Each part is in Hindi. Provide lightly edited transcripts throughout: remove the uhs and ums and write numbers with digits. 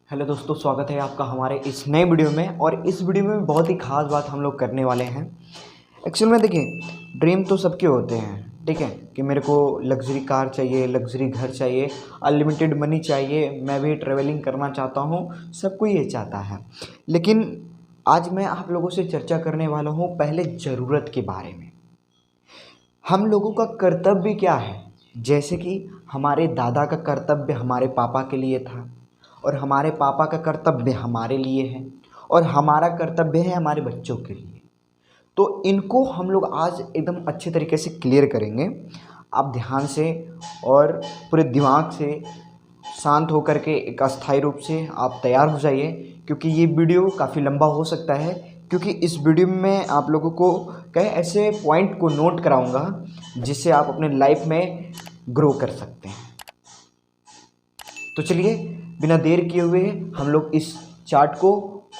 हेलो दोस्तों, स्वागत है आपका हमारे इस नए वीडियो में। और इस वीडियो में बहुत ही खास बात हम लोग करने वाले हैं। एक्चुअल में देखिए, ड्रीम तो सबके होते हैं, ठीक है, कि मेरे को लग्जरी कार चाहिए, लग्जरी घर चाहिए, अनलिमिटेड मनी चाहिए, मैं भी ट्रैवलिंग करना चाहता हूँ, सबको ये चाहता है। लेकिन आज मैं आप लोगों से चर्चा करने वाला हूँ पहले ज़रूरत के बारे में। हम लोगों का कर्तव्य क्या है? जैसे कि हमारे दादा का कर्तव्य हमारे पापा के लिए था, और हमारे पापा का कर्तव्य हमारे लिए है, और हमारा कर्तव्य है हमारे बच्चों के लिए। तो इनको हम लोग आज एकदम अच्छे तरीके से क्लियर करेंगे। आप ध्यान से और पूरे दिमाग से शांत होकर के एक अस्थायी रूप से आप तैयार हो जाइए, क्योंकि ये वीडियो काफ़ी लंबा हो सकता है। क्योंकि इस वीडियो में आप लोगों को कई ऐसे पॉइंट को नोट कराऊंगा जिससे आप अपने लाइफ में ग्रो कर सकते हैं। तो चलिए, बिना देर किए हुए हम लोग इस चार्ट को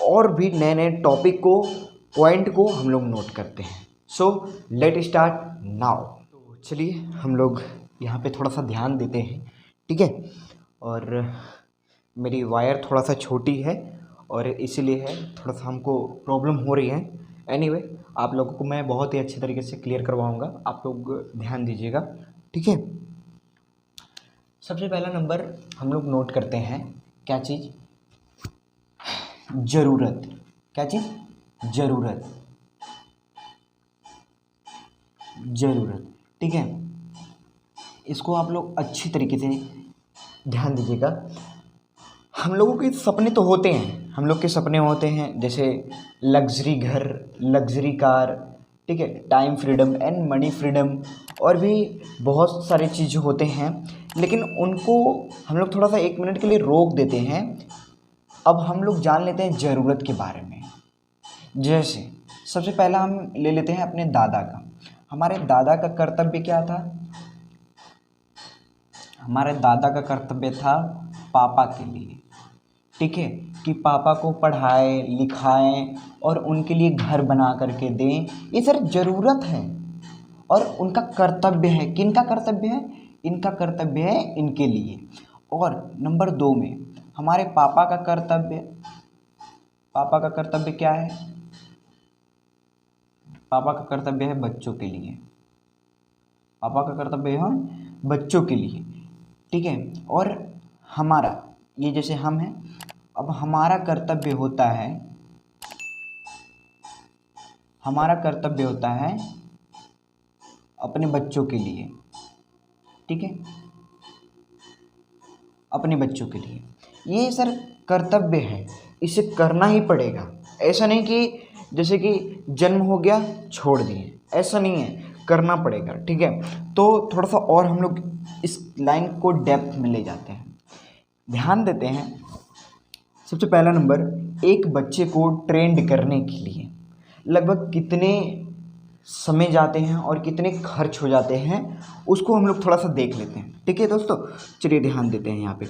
और भी नए नए टॉपिक को, पॉइंट को हम लोग नोट करते हैं। So let start now. तो चलिए हम लोग यहाँ पे थोड़ा सा ध्यान देते हैं, ठीक है। और मेरी वायर थोड़ा सा छोटी है और इसीलिए है थोड़ा सा हमको प्रॉब्लम हो रही है। एनीवे, आप लोगों को मैं बहुत ही अच्छे तरीके से क्लियर करवाऊँगा, आप लोग ध्यान दीजिएगा, ठीक है। सबसे पहला नंबर हम लोग नोट करते हैं, क्या चीज़? ज़रूरत। क्या चीज़? ज़रूरत। ज़रूरत, ठीक है। इसको आप लोग अच्छी तरीके से ध्यान दीजिएगा। हम लोगों के सपने तो होते हैं, हम लोग के सपने होते हैं जैसे लग्जरी घर, लग्जरी कार, ठीक है, time freedom and money freedom, और भी बहुत सारे चीज़ होते हैं। लेकिन उनको हम लोग थोड़ा सा एक मिनट के लिए रोक देते हैं। अब हम लोग जान लेते हैं ज़रूरत के बारे में। जैसे सबसे पहला हम ले लेते हैं अपने दादा का। हमारे दादा का कर्तव्य क्या था? हमारे दादा का कर्तव्य था पापा के लिए, ठीक है, कि पापा को पढ़ाएं लिखाएं और उनके लिए घर बना करके दें। ये सर ज़रूरत है और उनका कर्तव्य है। किनका कर्तव्य है? इनका कर्तव्य है इनके लिए। और नंबर 2 में हमारे पापा का कर्तव्य, पापा का कर्तव्य क्या है? पापा का कर्तव्य है बच्चों के लिए। पापा का कर्तव्य है बच्चों के लिए, ठीक है। और हमारा, ये जैसे हम हैं, अब हमारा कर्तव्य होता है, हमारा कर्तव्य होता है अपने बच्चों के लिए, ठीक है, अपने बच्चों के लिए। ये सर कर्तव्य है, इसे करना ही पड़ेगा। ऐसा नहीं कि जैसे कि जन्म हो गया छोड़ दिए, ऐसा नहीं है, करना पड़ेगा, ठीक है। तो थोड़ा सा और हम लोग इस लाइन को डेप्थ में ले जाते हैं, ध्यान देते हैं। सबसे पहला नंबर, एक बच्चे को ट्रेंड करने के लिए लगभग कितने समय जाते हैं और कितने खर्च हो जाते हैं, उसको हम लोग थोड़ा सा देख लेते हैं, ठीक है दोस्तों। चलिए ध्यान देते हैं यहाँ पे।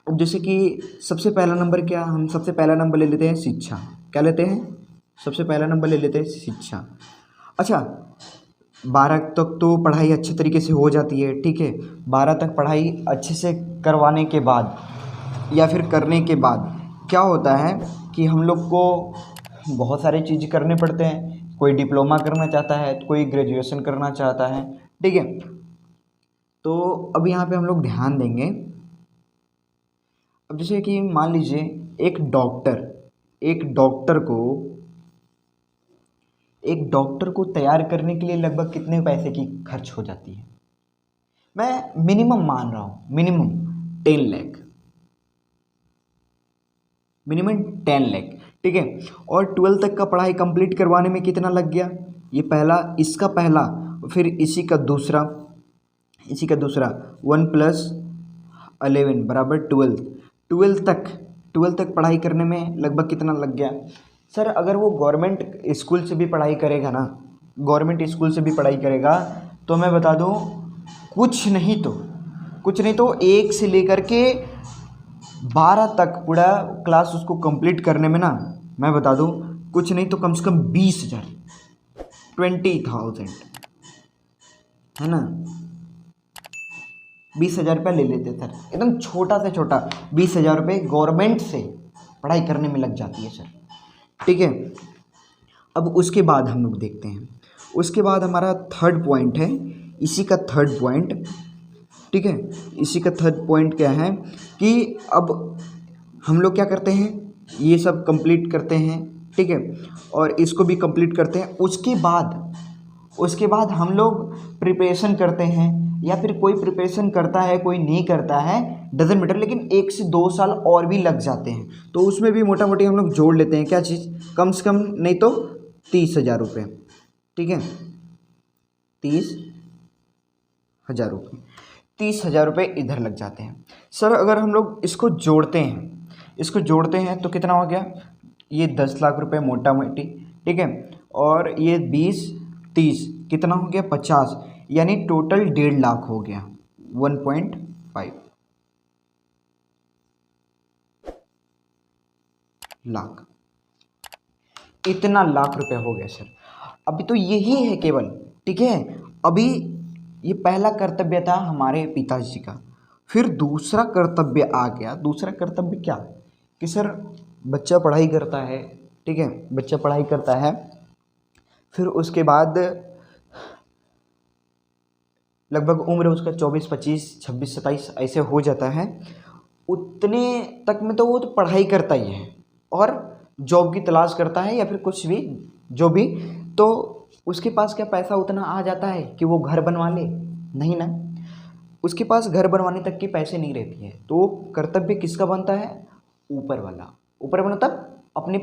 अब जैसे कि सबसे पहला नंबर क्या, हम सबसे पहला नंबर ले लेते हैं शिक्षा। क्या लेते हैं? सबसे पहला नंबर ले लेते हैं शिक्षा। अच्छा, 12 तक तो पढ़ाई अच्छे तरीके से हो जाती है, ठीक है। 12 तक पढ़ाई अच्छे से करवाने के बाद या फिर करने के बाद क्या होता है कि हम लोग को बहुत सारी चीज़ करने पड़ते हैं। कोई डिप्लोमा करना चाहता है, कोई ग्रेजुएशन करना चाहता है, ठीक है। तो अब यहाँ पे हम लोग ध्यान देंगे। अब जैसे कि मान लीजिए एक डॉक्टर को तैयार करने के लिए लगभग कितने पैसे की खर्च हो जाती है? मैं मिनिमम मान रहा हूँ, मिनिमम 10 लाख, मिनिमम 10 लाख, ठीक है। और 12 तक का पढ़ाई कंप्लीट करवाने में कितना लग गया? ये पहला, इसका पहला, फिर इसी का दूसरा, 1 + 11 बराबर 12 तक पढ़ाई करने में लगभग कितना लग गया? सर अगर वो गवर्नमेंट स्कूल से भी पढ़ाई करेगा ना, गवर्नमेंट स्कूल से भी पढ़ाई करेगा, तो मैं बता दूं, कुछ नहीं तो 1 से लेकर के 12 तक पूरा क्लास उसको कंप्लीट करने में ना, मैं बता दूं, कुछ नहीं तो कम से कम 20,000, 20,000, है ना, 20,000 रुपया ले लेते सर, एकदम छोटा से छोटा 20,000 रुपये गवर्नमेंट से पढ़ाई करने में लग जाती है सर, ठीक है। अब उसके बाद हम लोग देखते हैं, उसके बाद हमारा थर्ड पॉइंट है, इसी का थर्ड पॉइंट, ठीक है। इसी का थर्ड पॉइंट क्या है कि अब हम लोग क्या करते हैं, ये सब कंप्लीट करते हैं, ठीक है, और इसको भी कंप्लीट करते हैं। उसके बाद हम लोग प्रिपरेशन करते हैं, या फिर कोई प्रिपरेशन करता है कोई नहीं करता है, डजेंट मैटर, लेकिन 1 से 2 साल और भी लग जाते हैं। तो उसमें भी मोटा मोटी हम लोग जोड़ लेते हैं क्या चीज़, कम से कम नहीं तो 30,000 रुपये, ठीक है, 30,000 रुपये, 30,000 रुपये इधर लग जाते हैं सर। अगर हम लोग इसको जोड़ते हैं तो कितना हो गया, ये 10 लाख रुपए मोटा मोटी, ठीक है, और ये 20, 30 कितना हो गया 50, यानी टोटल 1.5 लाख हो गया, 1.5 लाख, इतना लाख रुपए हो गया सर। अभी तो यही है केवल, ठीक है। अभी ये पहला कर्तव्य था हमारे पिताजी का, फिर दूसरा कर्तव्य आ गया। दूसरा कर्तव्य क्या, कि सर बच्चा पढ़ाई करता है, ठीक है, बच्चा पढ़ाई करता है, फिर उसके बाद लगभग उम्र उसका 24, 25, 26, 27 ऐसे हो जाता है। उतने तक में तो वो तो पढ़ाई करता ही है और जॉब की तलाश करता है या फिर कुछ भी, जो भी, तो उसके पास क्या पैसा उतना आ जाता है कि वो घर बनवा ले, नहीं ना, उसके पास घर बनवाने तक के पैसे नहीं रहती है। तो कर्तव्य किसका बनता है, ऊपर वाला, ऊपर मतलब अपने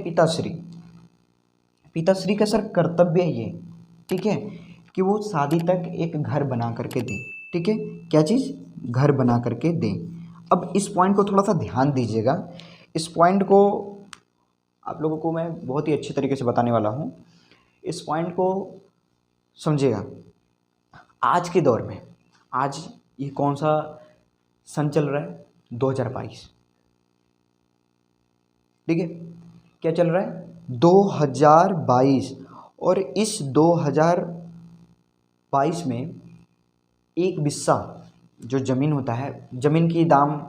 पिताश्री का सर कर्तव्य है ये, ठीक है, कि वो शादी तक एक घर बना करके दें, ठीक है, क्या चीज़, घर बना करके दें। अब इस पॉइंट को थोड़ा सा ध्यान दीजिएगा, इस पॉइंट को आप लोगों को मैं बहुत ही अच्छे तरीके से बताने वाला हूँ। इस पॉइंट को समझिएगा। आज के दौर में, आज ये कौन सा सन चल रहा है, 2022, ठीक है, क्या चल रहा है 2022, और इस 2022 में एक बिस्सा जो ज़मीन होता है, ज़मीन की दाम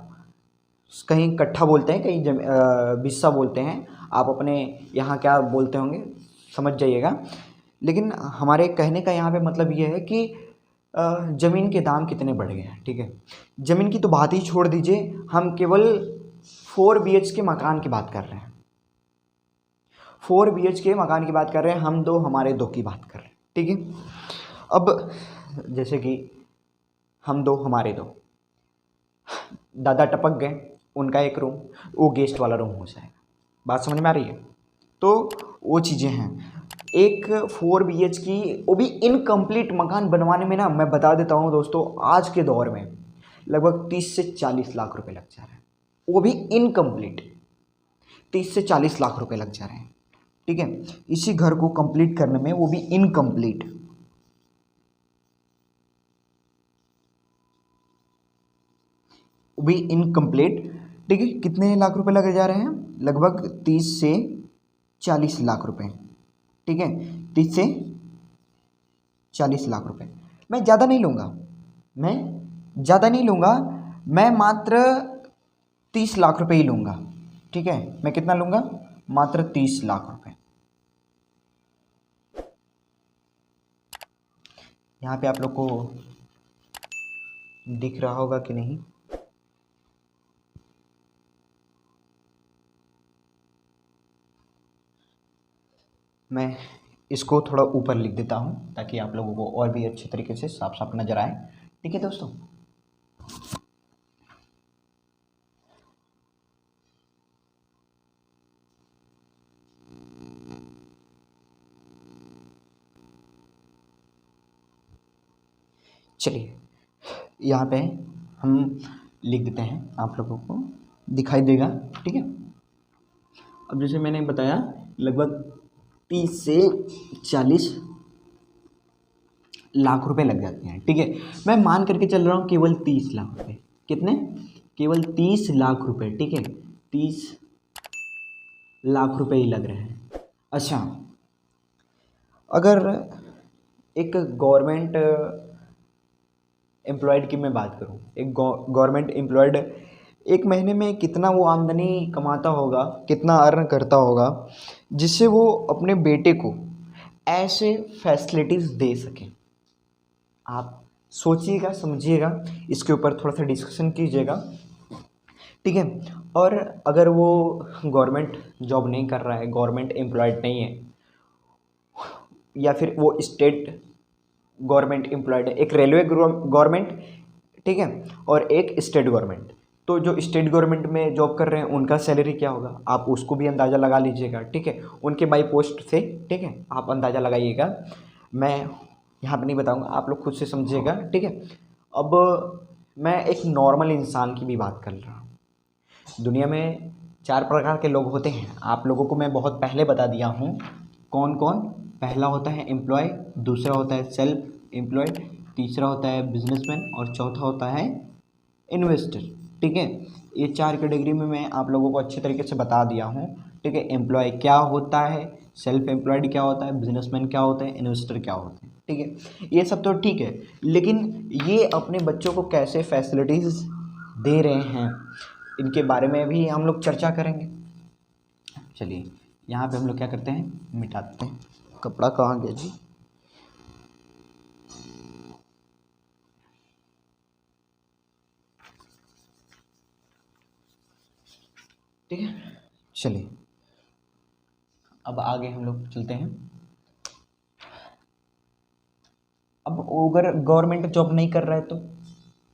कहीं कट्ठा बोलते हैं, कहीं बिस्सा बोलते हैं, आप अपने यहाँ क्या बोलते होंगे समझ जाइएगा, लेकिन हमारे कहने का यहाँ पे मतलब ये है कि ज़मीन के दाम कितने बढ़ गए हैं, ठीक है। ज़मीन की तो बात ही छोड़ दीजिए, हम केवल 4 BHK मकान की बात कर रहे हैं, 4 BHK मकान की बात कर रहे हैं, हम दो हमारे दो की बात कर रहे हैं, ठीक है। अब जैसे कि हम दो हमारे दो, दादा टपक गए, उनका एक रूम, वो गेस्ट वाला रूम हो जाएगा, बात समझ में आ रही है। तो वो चीज़ें हैं, एक 4 BHK वो भी इनकम्प्लीट मकान बनवाने में ना, मैं बता देता हूँ दोस्तों, आज के दौर में लगभग 30 से 40 लाख रुपए लग जा रहे हैं, वो भी इनकम्प्लीट 30 से 40 लाख रुपए लग जा रहे हैं, ठीक है, इसी घर को कंप्लीट करने में, वो भी इनकम्प्लीट। वो भी इनकम्प्लीट, ठीक है, कितने लाख रुपए लगे जा रहे हैं, लगभग 30 से 40 लाख रुपए, ठीक है, 30 से 40 लाख रुपए। मैं ज़्यादा नहीं लूँगा, मैं मात्र 30 लाख रुपए ही लूँगा, ठीक है, मैं कितना लूँगा, मात्र 30 लाख रुपए। यहाँ पे आप लोग को दिख रहा होगा कि नहीं, मैं इसको थोड़ा ऊपर लिख देता हूँ ताकि आप लोगों को और भी अच्छे तरीके से साफ साफ नज़र आए, ठीक है दोस्तों। चलिए यहाँ पे हम लिख देते हैं, आप लोगों को दिखाई देगा, ठीक है। अब जैसे मैंने बताया लगभग 30 से 40 लाख रुपए लग जाते हैं, ठीक है, मैं मान करके चल रहा हूँ केवल 30 लाख रुपए, कितने, केवल 30 लाख रुपए, ठीक है, 30 लाख रुपए ही लग रहे हैं। अच्छा, अगर एक गवर्नमेंट एम्प्लॉयड की मैं बात करूँ, एक गवर्नमेंट एम्प्लॉयड एक महीने में कितना वो आमदनी कमाता होगा, कितना अर्न करता होगा, जिससे वो अपने बेटे को ऐसे फैसिलिटीज़ दे सके। आप सोचिएगा, समझिएगा, इसके ऊपर थोड़ा सा डिस्कशन कीजिएगा, ठीक है। और अगर वो गवर्नमेंट जॉब नहीं कर रहा है, गवर्नमेंट एम्प्लॉयड नहीं है, या फिर वो स्टेट गवर्नमेंट एम्प्लॉयड है, एक रेलवे गवर्नमेंट, ठीक है, और एक स्टेट गवर्नमेंट, तो जो स्टेट गवर्नमेंट में जॉब कर रहे हैं उनका सैलरी क्या होगा, आप उसको भी अंदाज़ा लगा लीजिएगा, ठीक है, उनके बाई पोस्ट से, ठीक है, आप अंदाज़ा लगाइएगा। मैं यहाँ पे नहीं बताऊँगा, आप लोग खुद से समझिएगा, ठीक है। अब मैं एक नॉर्मल इंसान की भी बात कर रहा हूँ। दुनिया में 4 प्रकार के लोग होते हैं, आप लोगों को मैं बहुत पहले बता दिया हूँ कौन कौन। पहला होता है एम्प्लॉय, दूसरा होता है सेल्फ एम्प्लॉयड, तीसरा होता है बिजनेसमैन और चौथा होता है इन्वेस्टर, ठीक है। ये 4 कैटेगरी में मैं आप लोगों को अच्छे तरीके से बता दिया हूँ, ठीक है। एम्प्लॉय क्या होता है, सेल्फ एम्प्लॉयड क्या होता है, बिजनेसमैन क्या होता है, इन्वेस्टर क्या होते हैं, ठीक है। ये सब तो ठीक है, लेकिन ये अपने बच्चों को कैसे फैसिलिटीज़ दे रहे हैं, इनके बारे में भी हम लोग चर्चा करेंगे। चलिए यहाँ पे हम लोग क्या करते हैं, मिटाते हैं। कपड़ा कहाँ गया जी? ठीक है, चलिए अब आगे हम लोग चलते हैं। अब अगर गवर्नमेंट जॉब नहीं कर रहा है, तो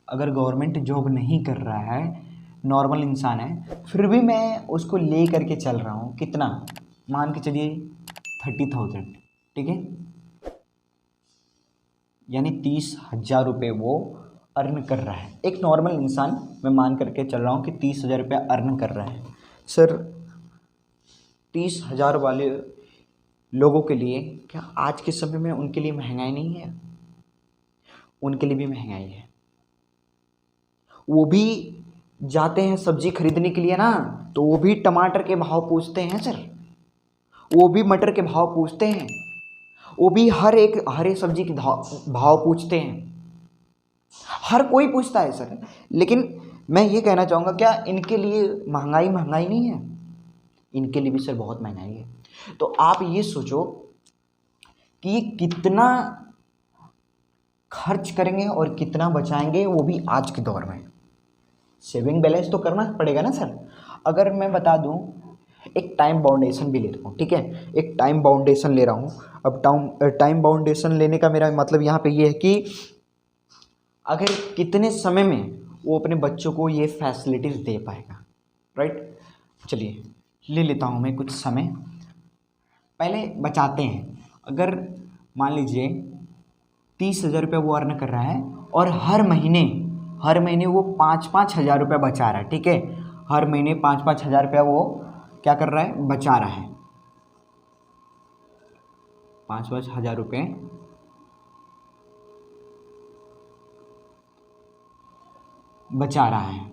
अगर गवर्नमेंट जॉब नहीं कर रहा है, नॉर्मल इंसान है, फिर भी मैं उसको ले करके चल रहा हूँ, कितना मान के चलिए 30,000, ठीक है, यानी 30,000 रुपये वो अर्न कर रहा है। एक नॉर्मल इंसान मैं मान करके चल रहा हूँ कि 30,000 रुपया अर्न कर रहा है। सर 30,000 वाले लोगों के लिए क्या आज के समय में उनके लिए महंगाई नहीं है? उनके लिए भी महंगाई है। वो भी जाते हैं सब्जी खरीदने के लिए ना, तो वो भी टमाटर के भाव पूछते हैं सर, वो भी मटर के भाव पूछते हैं, वो भी हर एक हरे सब्जी के भाव पूछते हैं, हर कोई पूछता है सर। लेकिन मैं ये कहना चाहूँगा, क्या इनके लिए महंगाई नहीं है? इनके लिए भी सर बहुत महंगाई है। तो आप ये सोचो कि ये कितना खर्च करेंगे और कितना बचाएंगे, वो भी आज के दौर में। सेविंग बैलेंस तो करना पड़ेगा ना सर। अगर मैं बता दूं, एक टाइम बाउंडेशन भी लेता हूँ, ठीक है, एक टाइम बाउंडेशन ले रहा हूँ। अब टाइम बाउंडेशन लेने का मेरा मतलब यहाँ पे ये है कि अगर कितने समय में वो अपने बच्चों को ये फैसिलिटीज़ दे पाएगा, राइट। चलिए ले लेता हूँ मैं कुछ समय, पहले बचाते हैं। अगर मान लीजिए 30,000 रुपये वो अर्न कर रहा है और हर महीने वो 5,000 रुपये बचा रहा है, ठीक है, हर महीने 5,000 रुपया वो क्या कर रहा है, बचा रहा है। 5,000 रुपये बचा रहा है,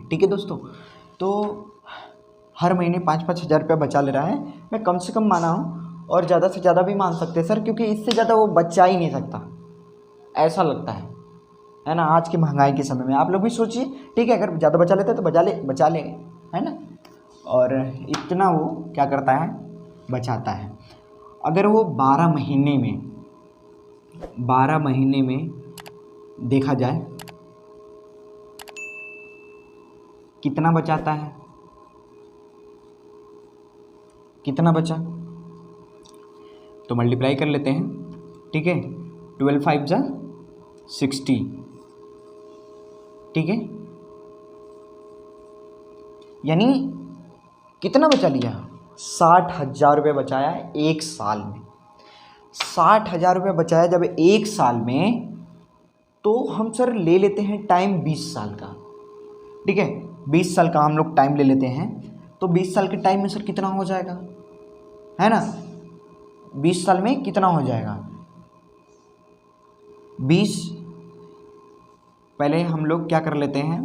ठीक है दोस्तों। तो हर महीने 5,000 रुपया बचा ले रहा है। मैं कम से कम माना हूँ, और ज़्यादा से ज़्यादा भी मान सकते हैं सर, क्योंकि इससे ज़्यादा वो बचा ही नहीं सकता, ऐसा लगता है ना। आज के महंगाई के समय में आप लोग भी सोचिए, ठीक है, अगर ज़्यादा बचा लेते तो बचा ले, है ना। और इतना वो क्या करता है, बचाता है। अगर वो 12 महीने में देखा जाए कितना बचाता है, कितना बचा, तो मल्टीप्लाई कर लेते हैं, ठीक है। 12 5 जा 60, ठीक है, यानी कितना बचा लिया, 60,000 रुपये बचाया एक साल में। 60,000 रुपये बचाया जब एक साल में, तो हम सर ले लेते हैं टाइम 20 साल का, ठीक है, 20 साल का हम लोग टाइम ले लेते हैं। तो 20 साल के टाइम में सर कितना हो जाएगा, है ना, 20 साल में कितना हो जाएगा, 20, पहले हम लोग क्या कर लेते हैं,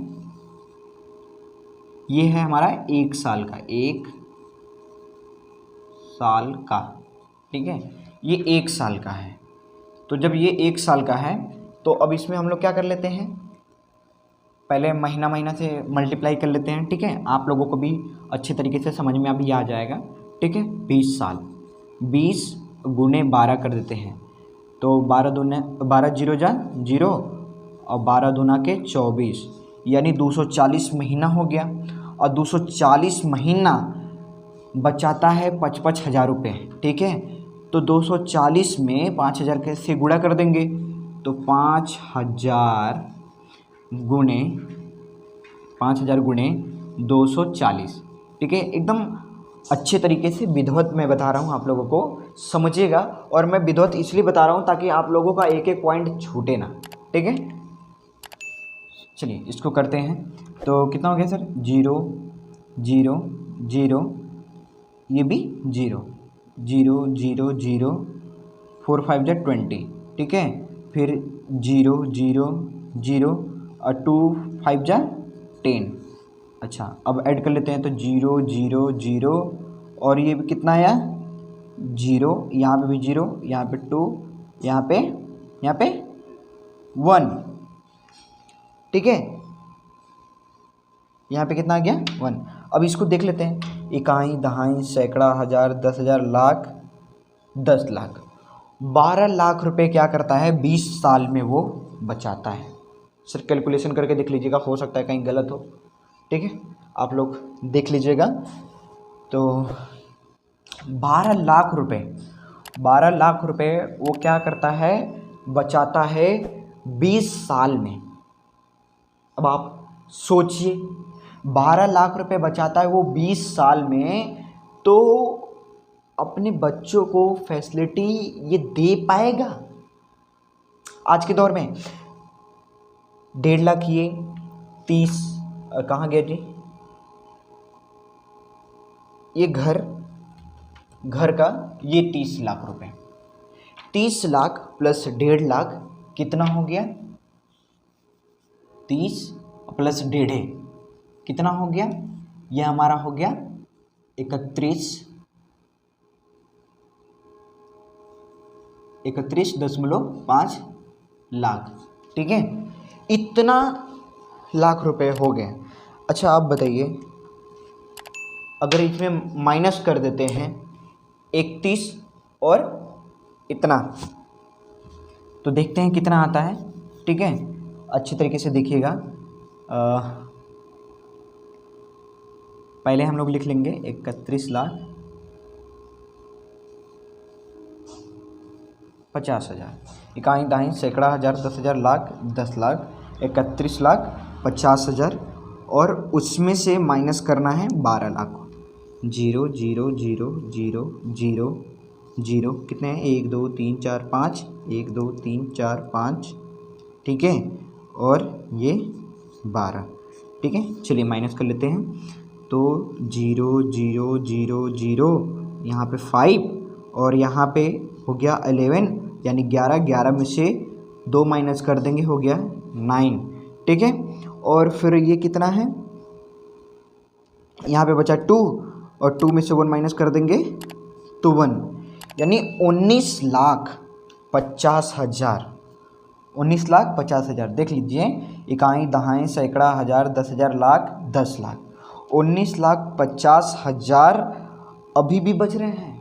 ये है हमारा एक साल का, ठीक है, ये 1 साल का है। तो जब ये 1 साल का है तो अब इसमें हम लोग क्या कर लेते हैं, पहले महीना महीना से मल्टीप्लाई कर लेते हैं, ठीक है। आप लोगों को भी अच्छे तरीके से समझ में अभी आ जाएगा, ठीक है। 20 साल, 20 गुने 12 कर देते हैं, तो 12 जीरो जा जीरो और 12 दूना के 24, यानी 240 महीना हो गया। और 240 महीना बचाता है 55,000 रुपये, ठीक है। तो 240 में 5,000 कैसे गुणा कर देंगे, तो 5,000 गुणे 240, ठीक है। एकदम अच्छे तरीके से विधिवत मैं बता रहा हूँ, आप लोगों को समझिएगा। और मैं विधिवत इसलिए बता रहा हूँ ताकि आप लोगों का एक एक पॉइंट छूटे ना, ठीक है। चलिए इसको करते हैं। तो कितना हो गया सर, 0 0 0, ये भी 0 0 0 0, 4 5 जा 20, ठीक है। फिर 0 0 0 और 2 5 जा 10। अच्छा अब ऐड कर लेते हैं, तो 0 0 0 और ये भी कितना आया 0, यहाँ पे भी 0, यहाँ पे 2, यहाँ पे 1, ठीक है। यहाँ पे कितना आ गया 1। अब इसको देख लेते हैं, इकाई, दहाई, सैकड़ा, हज़ार, 10,000, लाख, 10 लाख। 12 लाख रुपए क्या करता है 20 साल में वो बचाता है। सर कैलकुलेशन करके देख लीजिएगा, हो सकता है कहीं गलत हो, ठीक है। आप लोग देख लीजिएगा। तो 12 लाख रुपए, 12 लाख रुपए वो क्या करता है, बचाता है 20 साल में। अब आप सोचिए 12 लाख रुपए बचाता है वो 20 साल में, तो अपने बच्चों को फैसिलिटी ये दे पाएगा आज के दौर में। 1.5 लाख ये 30 कहाँ गया जी, ये घर का ये 30 लाख रुपए, 30 लाख प्लस 1.5 लाख कितना हो गया, 30 प्लस 1.5 कितना हो गया, ये हमारा हो गया 31.5 लाख, ठीक है। इतना लाख रुपए हो गए। अच्छा आप बताइए, अगर इसमें माइनस कर देते हैं 31 और इतना, तो देखते हैं कितना आता है, ठीक है। अच्छी तरीके से देखिएगा। पहले हम लोग लिख लेंगे 31,50,000, इकाई, दहाई, सैकड़ा, हज़ार, 10,000, लाख, 10 लाख, 31,50,000 और उसमें से माइनस करना है 12 लाख। 0 0 0 0 0 0 कितने हैं, 1 2 3 4 5, 1 2 3 4 5, ठीक है। और ये 12, ठीक है। चलिए माइनस कर लेते हैं, तो 0 0 0 0, यहाँ पे 5 और यहाँ पे हो गया 11, यानी 11, 11 में से 2 माइनस कर देंगे, हो गया 9, ठीक है। और फिर ये कितना है, यहाँ पे बचा 2 और 2 में से 1 माइनस कर देंगे तो 1, यानी 19,50,000, 19,50,000। देख लीजिए, इकाई, दहाई, सैकड़ा, हज़ार, 10,000, लाख, 10 लाख, 19,50,000 अभी भी बच रहे हैं।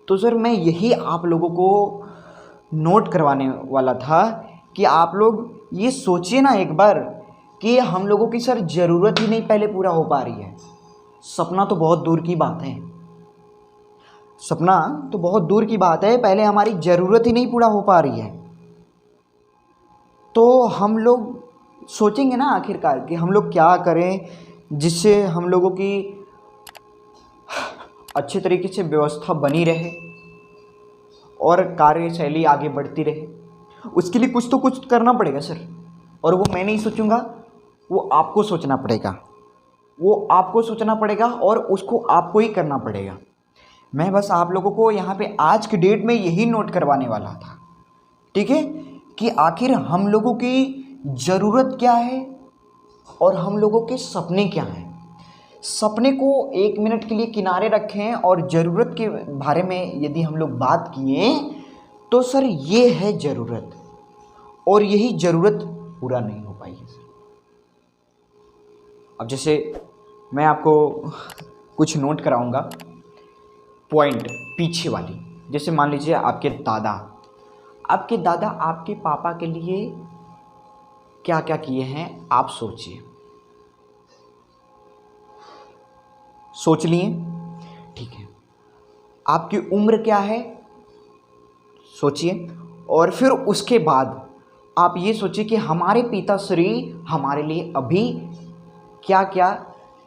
तो सर मैं यही आप लोगों को नोट करवाने वाला था कि आप लोग ये सोचिए ना एक बार कि हम लोगों की सर ज़रूरत ही नहीं पहले पूरा हो पा रही है। सपना तो बहुत दूर की बात है, सपना तो बहुत दूर की बात है, पहले हमारी ज़रूरत ही नहीं पूरा हो पा रही है। तो हम लोग सोचेंगे ना आखिरकार कि हम लोग क्या करें जिससे हम लोगों की अच्छे तरीके से व्यवस्था बनी रहे और कार्यशैली आगे बढ़ती रहे। उसके लिए कुछ तो कुछ करना पड़ेगा सर, और वो मैं नहीं सोचूंगा, वो आपको सोचना पड़ेगा, वो आपको सोचना पड़ेगा और उसको आपको ही करना पड़ेगा। मैं बस आप लोगों को यहाँ पे आज की डेट में यही नोट करवाने वाला था, ठीक है, कि आखिर हम लोगों की ज़रूरत क्या है और हम लोगों के सपने क्या हैं। सपने को 1 मिनट के लिए किनारे रखें और ज़रूरत के बारे में यदि हम लोग बात किए तो सर ये है ज़रूरत, और यही ज़रूरत पूरा नहीं हो पाई है सर। अब जैसे मैं आपको कुछ नोट कराऊंगा पॉइंट पीछे वाली। जैसे मान लीजिए आपके दादा आपके पापा के लिए क्या क्या किए हैं, आप सोचिए। सोच लिए? ठीक है। आपकी उम्र क्या है, सोचिए। और फिर उसके बाद आप ये सोचिए कि हमारे पिताश्री हमारे लिए अभी क्या क्या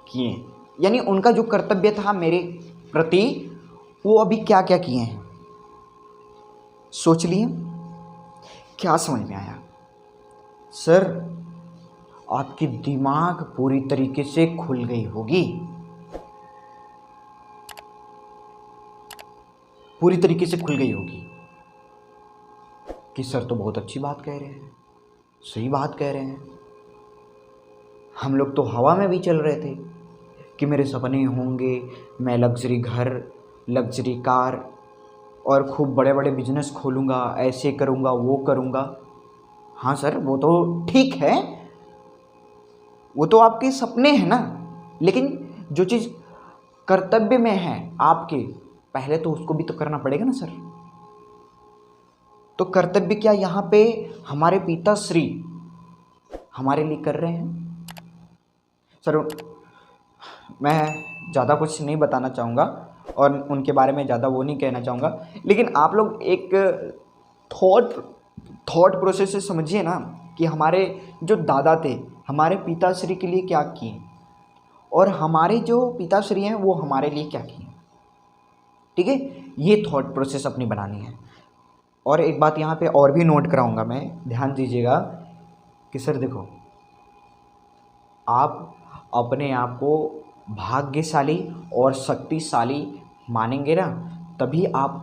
किए, यानी उनका जो कर्तव्य था मेरे प्रति वो अभी क्या क्या किए हैं। सोच लिए? क्या समझ में आया? सर आपकी दिमाग पूरी तरीके से खुल गई होगी, पूरी तरीके से खुल गई होगी कि सर तो बहुत अच्छी बात कह रहे हैं, सही बात कह रहे हैं। हम लोग तो हवा में भी चल रहे थे कि मेरे सपने होंगे, मैं लग्जरी घर, लग्जरी कार और खूब बड़े बड़े बिजनेस खोलूँगा, ऐसे करूँगा, वो करूँगा। हाँ सर वो तो ठीक है, वो तो आपके सपने हैं ना, लेकिन जो चीज़ कर्तव्य में है आपके, पहले तो उसको भी तो करना पड़ेगा ना सर। तो कर्तव्य क्या यहाँ पे हमारे पिताश्री हमारे लिए कर रहे हैं? सर मैं ज़्यादा कुछ नहीं बताना चाहूँगा और उनके बारे में ज़्यादा वो नहीं कहना चाहूँगा, लेकिन आप लोग एक थॉट प्रोसेस से समझिए ना कि हमारे जो दादा थे हमारे पिताश्री के लिए क्या किए और हमारे जो पिताश्री हैं वो हमारे लिए क्या किए। ठीक है, ये थॉट प्रोसेस अपनी बनानी है। और एक बात यहाँ पे और भी नोट कराऊंगा मैं, ध्यान दीजिएगा कि सर देखो, आप अपने आप को भाग्यशाली और शक्तिशाली मानेंगे ना, तभी आप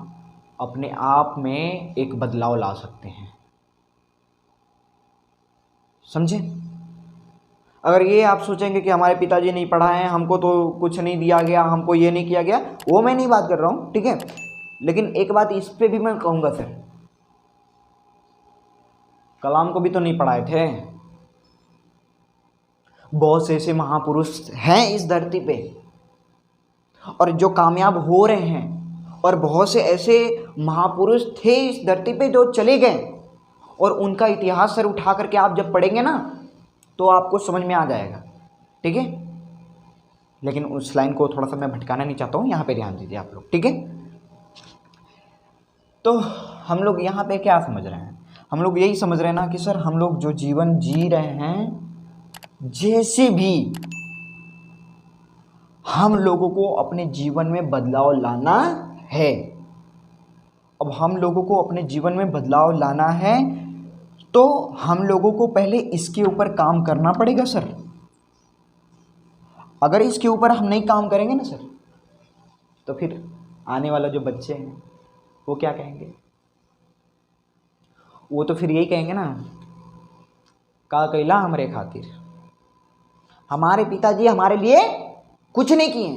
अपने आप में एक बदलाव ला सकते हैं। समझे? अगर ये आप सोचेंगे कि हमारे पिताजी नहीं पढ़ाए हैं, हमको तो कुछ नहीं दिया गया, हमको ये नहीं किया गया, वो मैं नहीं बात कर रहा हूँ, ठीक है। लेकिन एक बात इस पे भी मैं कहूँगा सर, कलाम को भी तो नहीं पढ़ाए थे। बहुत से ऐसे महापुरुष हैं इस धरती पे और जो कामयाब हो रहे हैं, और बहुत से ऐसे महापुरुष थे इस धरती पे जो चले गए, और उनका इतिहास सर उठा करके आप जब पढ़ेंगे ना तो आपको समझ में आ जाएगा। ठीक है, लेकिन उस लाइन को थोड़ा सा मैं भटकाना नहीं चाहता हूँ, यहाँ पे ध्यान दीजिए आप लोग। ठीक है, तो हम लोग यहाँ पे क्या समझ रहे हैं? हम लोग यही समझ रहे हैं ना कि सर हम लोग जो जीवन जी रहे हैं, जैसे भी हम लोगों को अपने जीवन में बदलाव लाना है। अब हम लोगों को अपने जीवन में बदलाव लाना है तो हम लोगों को पहले इसके ऊपर काम करना पड़ेगा सर। अगर इसके ऊपर हम नहीं काम करेंगे ना सर, तो फिर आने वाला जो बच्चे हैं वो क्या कहेंगे? वो तो फिर यही कहेंगे ना, का कैला हमारे खातिर, हमारे पिताजी हमारे लिए कुछ नहीं किए,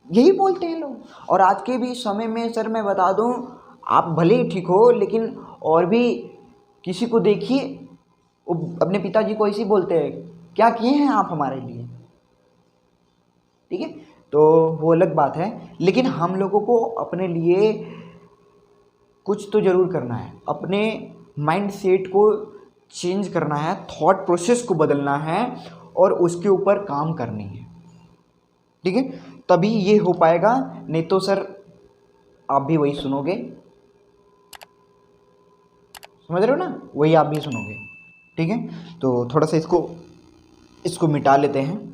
यही बोलते हैं लोग। और आज के भी समय में सर मैं बता दूं, आप भले ही ठीक हो, लेकिन और भी किसी को देखिए वो अपने पिताजी को ऐसे ही बोलते हैं, क्या किए हैं आप हमारे लिए। ठीक है, तो वो अलग बात है, लेकिन हम लोगों को अपने लिए कुछ तो ज़रूर करना है, अपने माइंड सेट को चेंज करना है, थॉट प्रोसेस को बदलना है और उसके ऊपर काम करनी है। ठीक है, तभी ये हो पाएगा, नहीं तो सर आप भी वही सुनोगे, समझ रहे हो ना, वही आप भी सुनोगे। ठीक है, तो थोड़ा सा इसको मिटा लेते हैं।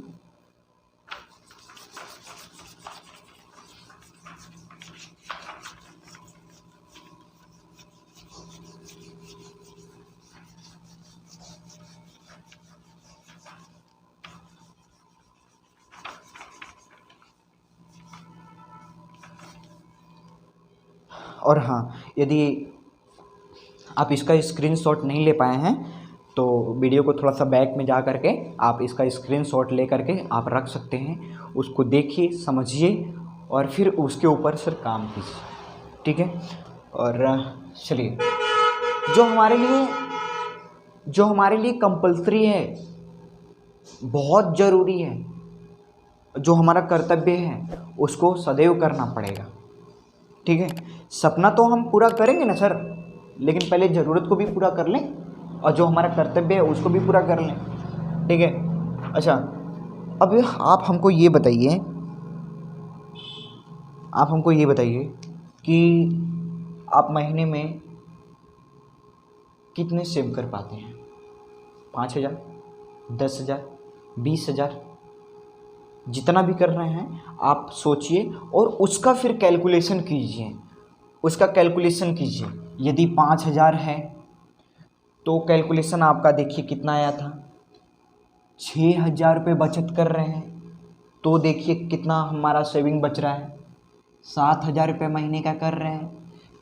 और हाँ, यदि आप इसका स्क्रीनशॉट नहीं ले पाए हैं तो वीडियो को थोड़ा सा बैक में जा करके आप इसका स्क्रीनशॉट ले करके आप रख सकते हैं, उसको देखिए, समझिए और फिर उसके ऊपर सर काम कीजिए, ठीक है। और चलिए, जो हमारे लिए कंपलसरी है, बहुत ज़रूरी है, जो हमारा कर्तव्य है उसको सदैव करना पड़ेगा, ठीक है। सपना तो हम पूरा करेंगे ना सर, लेकिन पहले ज़रूरत को भी पूरा कर लें और जो हमारा कर्तव्य है उसको भी पूरा कर लें, ठीक है। अच्छा, अब आप हमको ये बताइए कि आप महीने में कितने सेव कर पाते हैं? 5,000, 10,000, 20,000, जितना भी कर रहे हैं आप सोचिए और उसका फिर कैलकुलेशन कीजिए। यदि 5,000 है तो कैलकुलेशन आपका देखिए कितना आया था, 6,000 रुपये बचत कर रहे हैं तो देखिए कितना हमारा सेविंग बच रहा है। 7,000 रुपये महीने का कर रहे हैं,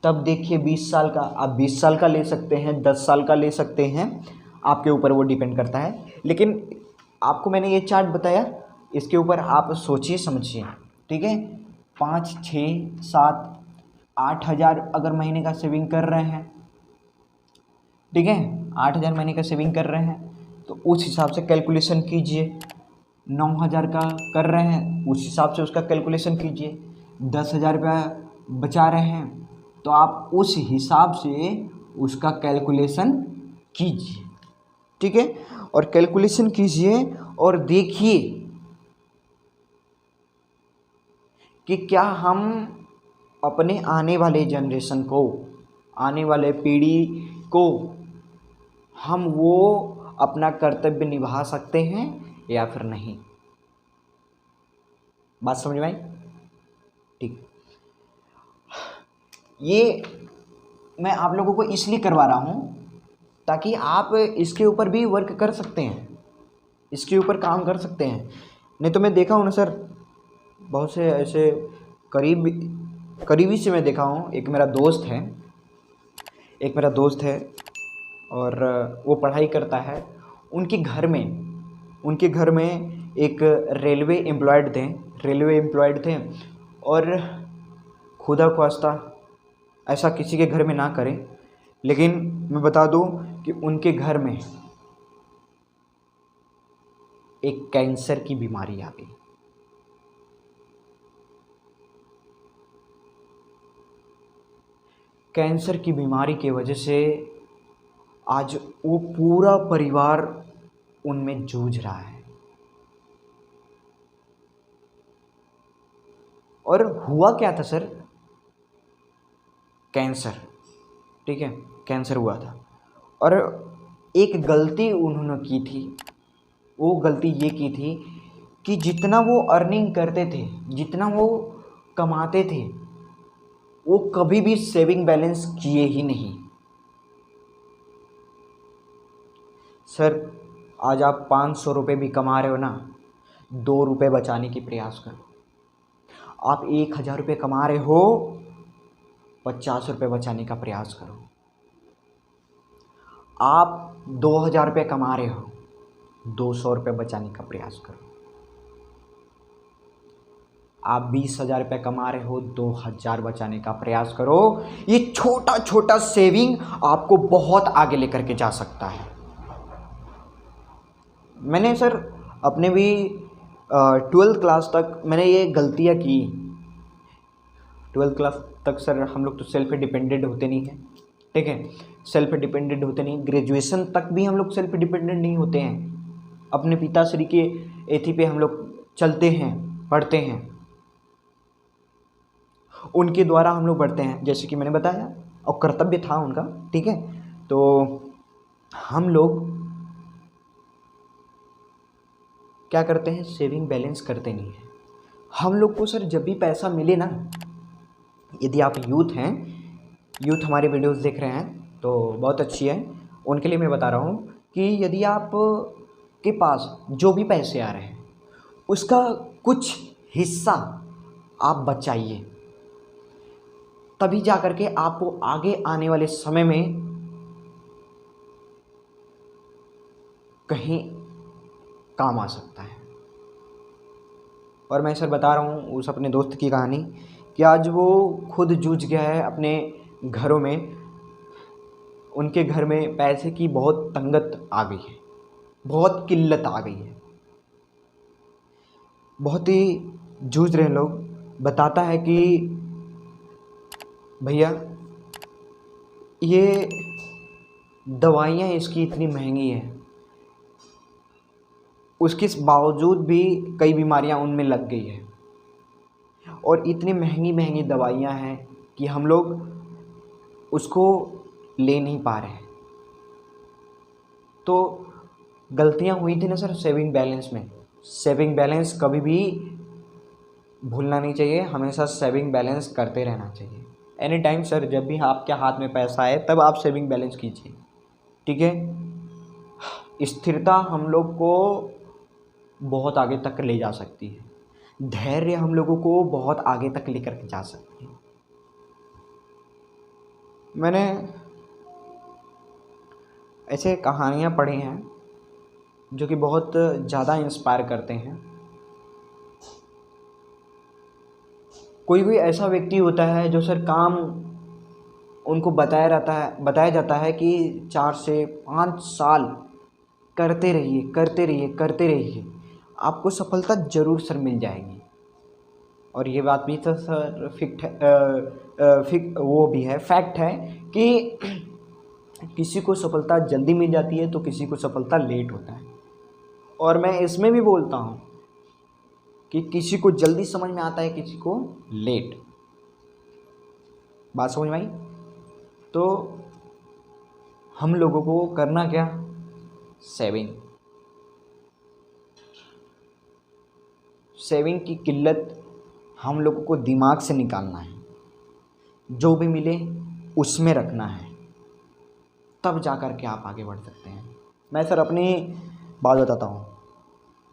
तब देखिए 20 साल का, आप 20 साल का ले सकते हैं, 10 साल का ले सकते हैं, आपके ऊपर वो डिपेंड करता है। लेकिन आपको मैंने ये चार्ट बताया, इसके ऊपर आप सोचिए समझिए, ठीक है। 5, 6, 7, 8,000 अगर महीने का सेविंग कर रहे हैं, ठीक है, 8,000 महीने का सेविंग कर रहे हैं तो उस हिसाब से कैलकुलेशन कीजिए। 9,000 का कर रहे हैं, उस हिसाब से उसका कैलकुलेशन कीजिए। 10,000 रुपया बचा रहे हैं तो आप उस हिसाब से उसका कैलकुलेशन कीजिए, ठीक है। और कैलकुलेशन कीजिए और देखिए कि क्या हम अपने आने वाले जनरेशन को, आने वाले पीढ़ी को हम वो अपना कर्तव्य निभा सकते हैं या फिर नहीं। बात समझ में आई? ठीक। ये मैं आप लोगों को इसलिए करवा रहा हूँ ताकि आप इसके ऊपर भी वर्क कर सकते हैं, इसके ऊपर काम कर सकते हैं। नहीं तो मैं देखा हूँ ना सर, बहुत से ऐसे करीबी से मैं देखा हूँ। एक मेरा दोस्त है और वो पढ़ाई करता है। उनके घर में एक रेलवे एम्प्लॉयड थे और खुदा ख्वास्ता ऐसा किसी के घर में ना करें, लेकिन मैं बता दूं कि उनके घर में एक कैंसर की बीमारी आ गई। कैंसर की बीमारी की वजह से आज वो पूरा परिवार उनमें जूझ रहा है। और हुआ क्या था सर? कैंसर, ठीक है, कैंसर हुआ था। और एक गलती उन्होंने की थी, वो गलती ये की थी कि जितना वो अर्निंग करते थे, जितना वो कमाते थे, वो कभी भी सेविंग बैलेंस किए ही नहीं। सर, आज आप 500 रुपये भी कमा रहे हो ना, 2 रुपये बचाने की प्रयास करो। आप 1,000 रुपये कमा रहे हो, 50 रुपये बचाने का प्रयास करो। आप 2,000 रुपये कमा रहे हो, 200 रुपये बचाने का प्रयास करो। आप 20,000 रुपये कमा रहे हो, 2,000 बचाने का प्रयास करो। ये छोटा छोटा सेविंग आपको बहुत आगे लेकर के जा सकता है। मैंने सर अपने भी 12th क्लास तक मैंने ये गलतियाँ की। 12th क्लास तक सर हम लोग तो सेल्फ डिपेंडेंट होते नहीं हैं, ठीक है, सेल्फ डिपेंडेंट होते नहीं। ग्रेजुएशन तक भी हम लोग सेल्फ डिपेंडेंट नहीं होते हैं। अपने पिताश्री के एथी पे हम लोग चलते हैं, पढ़ते हैं, उनके द्वारा हम लोग बढ़ते हैं, जैसे कि मैंने बताया, और कर्तव्य था उनका, ठीक है। तो हम लोग क्या करते हैं? सेविंग बैलेंस करते नहीं हैं। हम लोग को सर जब भी पैसा मिले ना, यदि आप यूथ हमारे वीडियोस देख रहे हैं तो बहुत अच्छी है, उनके लिए मैं बता रहा हूँ कि यदि आप के पास जो भी पैसे आ रहे हैं उसका कुछ हिस्सा आप बचाइए, तभी जा कर के आपको आगे आने वाले समय में कहीं काम आ सकता है। और मैं सर बता रहा हूँ उस अपने दोस्त की कहानी कि आज वो खुद जूझ गया है अपने घरों में। उनके घर में पैसे की बहुत तंगत आ गई है, बहुत किल्लत आ गई है, बहुत ही जूझ रहे लोग। बताता है कि भैया ये दवाइयाँ इसकी इतनी महंगी है, उसके बावजूद भी कई बीमारियां उनमें लग गई है, और इतनी महंगी महंगी दवाइयां हैं कि हम लोग उसको ले नहीं पा रहे हैं। तो गलतियां हुई थी ना सर सेविंग बैलेंस में। सेविंग बैलेंस कभी भी भूलना नहीं चाहिए, हमेशा सेविंग बैलेंस करते रहना चाहिए। एनी टाइम सर, जब भी आपके हाथ में पैसा आए तब आप सेविंग बैलेंस कीजिए, ठीक है। स्थिरता हम लोग को बहुत आगे तक ले जा सकती है, धैर्य हम लोगों को बहुत आगे तक लेकर के जा सकती है। मैंने ऐसे कहानियाँ पढ़ी हैं जो कि बहुत ज़्यादा इंस्पायर करते हैं। कोई भी ऐसा व्यक्ति होता है जो सर काम उनको बताया जाता है कि 4 से 5 साल करते रहिए करते रहिए करते रहिए, आपको सफलता ज़रूर सर मिल जाएगी। और ये बात भी तो सर वो भी है, फैक्ट है कि किसी को सफलता जल्दी मिल जाती है तो किसी को सफलता लेट होता है। और मैं इसमें भी बोलता हूँ कि किसी को जल्दी समझ में आता है, किसी को लेट। बात समझ में आई? तो हम लोगों को करना क्या? सेविंग की किल्लत हम लोगों को दिमाग से निकालना है। जो भी मिले उसमें रखना है, तब जा कर के आप आगे बढ़ सकते हैं। मैं सर अपनी बात बताता हूँ,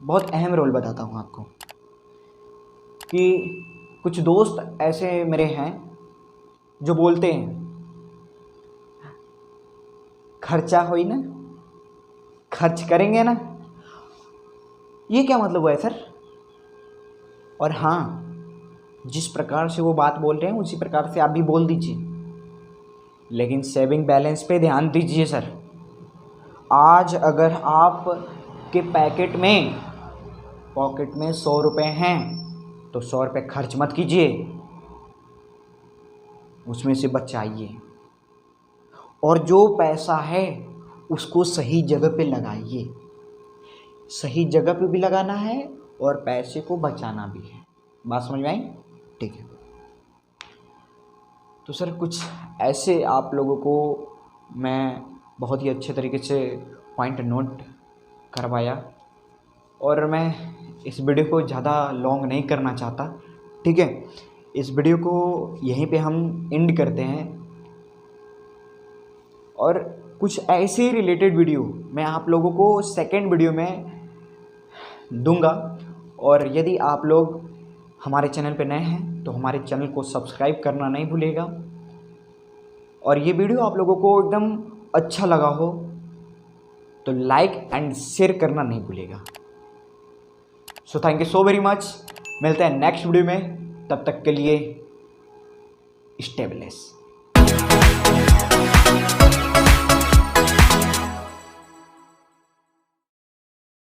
बहुत अहम रोल बताता हूँ आपको कि कुछ दोस्त ऐसे मेरे हैं जो बोलते हैं खर्चा होई ना, खर्च करेंगे ना। ये क्या मतलब हुआ है सर? और हाँ, जिस प्रकार से वो बात बोल रहे हैं उसी प्रकार से आप भी बोल दीजिए, लेकिन सेविंग बैलेंस पे ध्यान दीजिए सर। आज अगर आप के पॉकेट में 100 रुपये हैं तो 100 रुपये खर्च मत कीजिए, उसमें से बचाइए, और जो पैसा है उसको सही जगह पे लगाइए। सही जगह पे भी लगाना है और पैसे को बचाना भी है। बात समझ में आई? ठीक है। तो सर कुछ ऐसे आप लोगों को मैं बहुत ही अच्छे तरीके से पॉइंट नोट करवाया, और मैं इस वीडियो को ज़्यादा लॉन्ग नहीं करना चाहता, ठीक है। इस वीडियो को यहीं पे हम एंड करते हैं, और कुछ ऐसे रिलेटेड वीडियो मैं आप लोगों को सेकंड वीडियो में दूंगा। और यदि आप लोग हमारे चैनल पे नए हैं तो हमारे चैनल को सब्सक्राइब करना नहीं भूलिएगा, और ये वीडियो आप लोगों को एकदम अच्छा लगा हो तो लाइक एंड शेयर करना नहीं भूलिएगा। So thank you so very much. मिलते हैं नेक्स्ट वीडियो में, तब तक के लिए स्टे ब्लेस्ड।